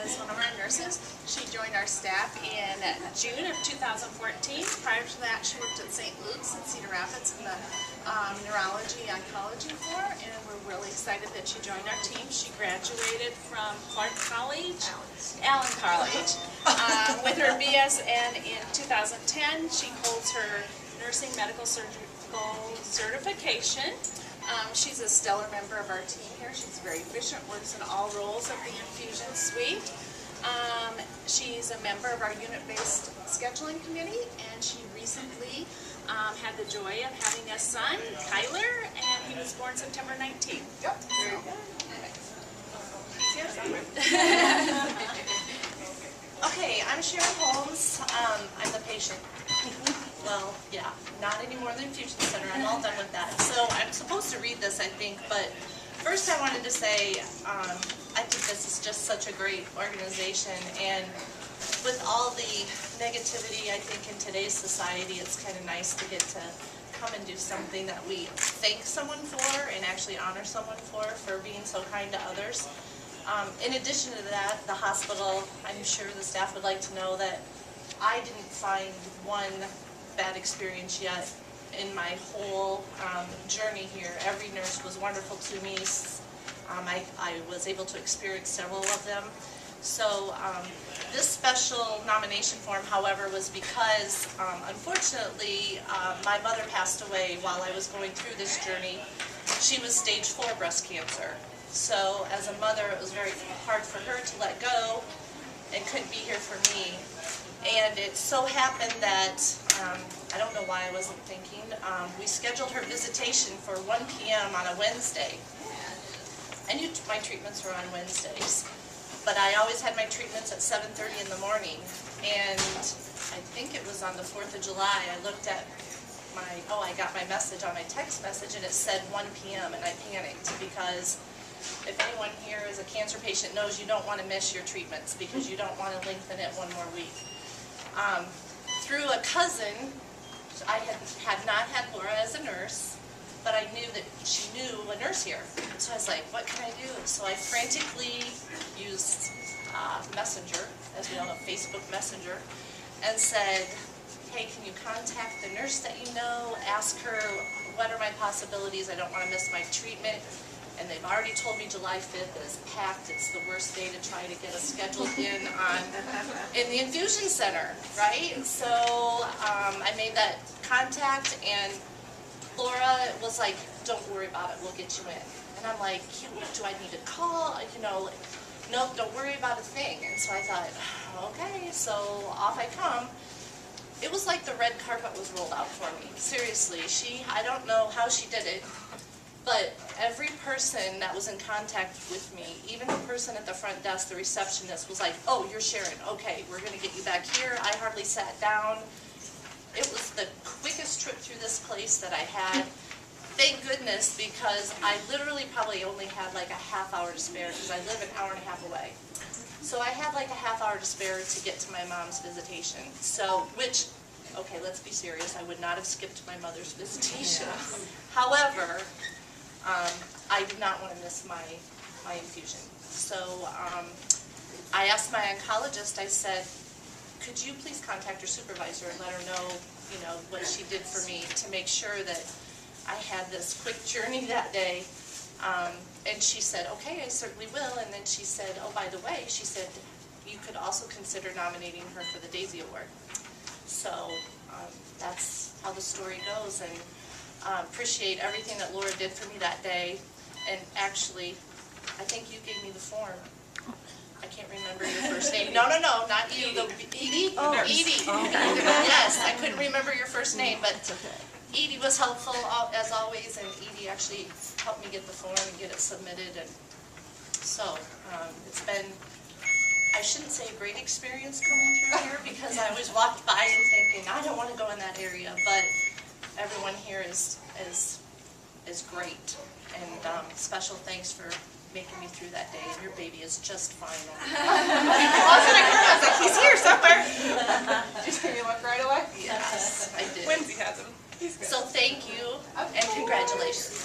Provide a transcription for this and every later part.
is one of our nurses. She joined our staff in June of 2014. Prior to that, she worked at St. Luke's in Cedar Rapids in the neurology oncology floor, and we're really excited that she joined our team. She graduated from Clark College, Allen College, with her BSN in 2010. She holds her nursing medical surgical certification. She's a stellar member of our team here. She's very efficient, works in all roles of the infusion suite. She's a member of our unit-based scheduling committee, and she recently had the joy of having a son, Kyler, and he was born September 19th. Yep, very good. Okay, I'm Sharon Holmes. I'm the patient. Well, yeah, not anymore in the infusion center. I'm all done with that. So I'm supposed to read this, I think, but first I wanted to say I think this is just such a great organization, and with all the negativity, I think, in today's society, it's kind of nice to get to come and do something that we thank someone for and actually honor someone for being so kind to others. In addition to that, the hospital, I'm sure the staff would like to know that I didn't find one bad experience yet in my whole journey here. Every nurse was wonderful to me. I was able to experience several of them. So this special nomination form, however, was because unfortunately my mother passed away while I was going through this journey. She was stage 4 breast cancer. So as a mother, it was very hard for her to let go and couldn't be here for me. And it so happened that, I don't know why I wasn't thinking, we scheduled her visitation for 1 p.m. on a Wednesday. I knew my treatments were on Wednesdays, but I always had my treatments at 7:30 in the morning. And I think it was on the 4th of July, I looked at I got my message on my text message, and it said 1 p.m. and I panicked because if anyone here is a cancer patient knows you don't want to miss your treatments because you don't want to lengthen it one more week. Through a cousin, I had not had Laura as a nurse, but I knew that she knew a nurse here. So I was like, what can I do? So I frantically used Messenger, as we all know, Facebook Messenger, and said, hey, can you contact the nurse that you know, ask her what are my possibilities, I don't want to miss my treatment. And they've already told me July 5th is packed. It's the worst day to try to get us scheduled in the infusion center, right? So I made that contact, and Laura was like, "Don't worry about it. We'll get you in." And I'm like, "Do I need to call? You know, nope. Don't worry about a thing." And so I thought, okay. So off I come. It was like the red carpet was rolled out for me. Seriously, I don't know how she did it. But every person that was in contact with me, even the person at the front desk, the receptionist, was like, oh, you're Sharon. Okay, we're going to get you back here. I hardly sat down. It was the quickest trip through this place that I had. Thank goodness, because I literally probably only had like a half hour to spare because I live an hour and a half away. So I had like a half hour to spare to get to my mom's visitation. So, okay, let's be serious. I would not have skipped my mother's visitation. Yes. However, I did not want to miss my infusion. So I asked my oncologist, I said, could you please contact her supervisor and let her know, you know, what she did for me to make sure that I had this quick journey that day. And she said, okay, I certainly will. And then she said, oh, by the way, she said, you could also consider nominating her for the Daisy Award. So that's how the story goes. And appreciate everything that Laura did for me that day. And actually, I think you gave me the form. I can't remember your first name. No, not you. Edie? Oh, Edie. Oh, yes, I couldn't remember your first name, but Edie was helpful as always, and Edie actually helped me get the form and get it submitted. And so it's been, I shouldn't say a great experience coming through here because I always walked by and thinking, I don't want to go in that area, but everyone here is great, and special thanks for making me through that day, and your baby is just fine. I was like, he's here somewhere. Did you say you look right away? Yes, I did. Lindsay has him. So thank you, and congratulations.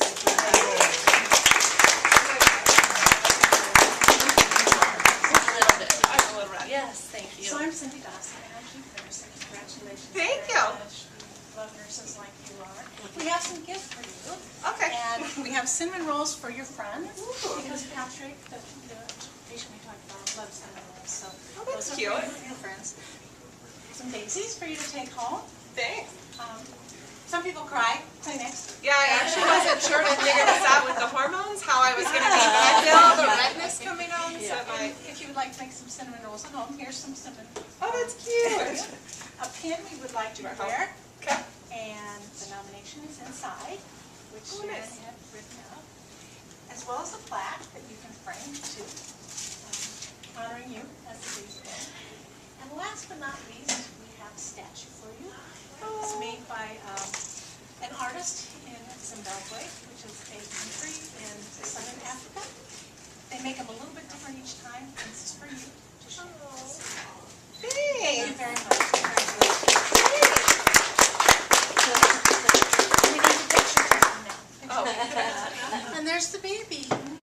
A little bit. I'm Cindy Dawson, and I'm chief nurse, and congratulations. Thank very you. much. We love nurses like you are. We have some gifts for you. Okay. And we have cinnamon rolls for your friend, because Patrick, the patient we talked about, loves cinnamon rolls, so. Oh, that's those are cute. for your friends. Some daisies for you to take home. Thanks. Some people cry, Kleenex. Yeah, I actually wasn't sure to figure this out with the hormones, how I was going to be. I feel all the redness coming on, so it might. If you would like to make some cinnamon rolls at home, here's some cinnamon. Oh, that's cute. A pin we would like you to wear, Okay. and the nomination is inside, which Oh, Sharon nice. had written out, as well as a plaque that you can frame too, honoring you as the day's born. And last but not least, we have a statue for you. It's made by an artist in Zimbabwe, which is a country in southern Africa. They make them a little bit different each time, and this is for you to share. Thank you Thanks. very much. We need a picture taken now. Oh. And there's the baby.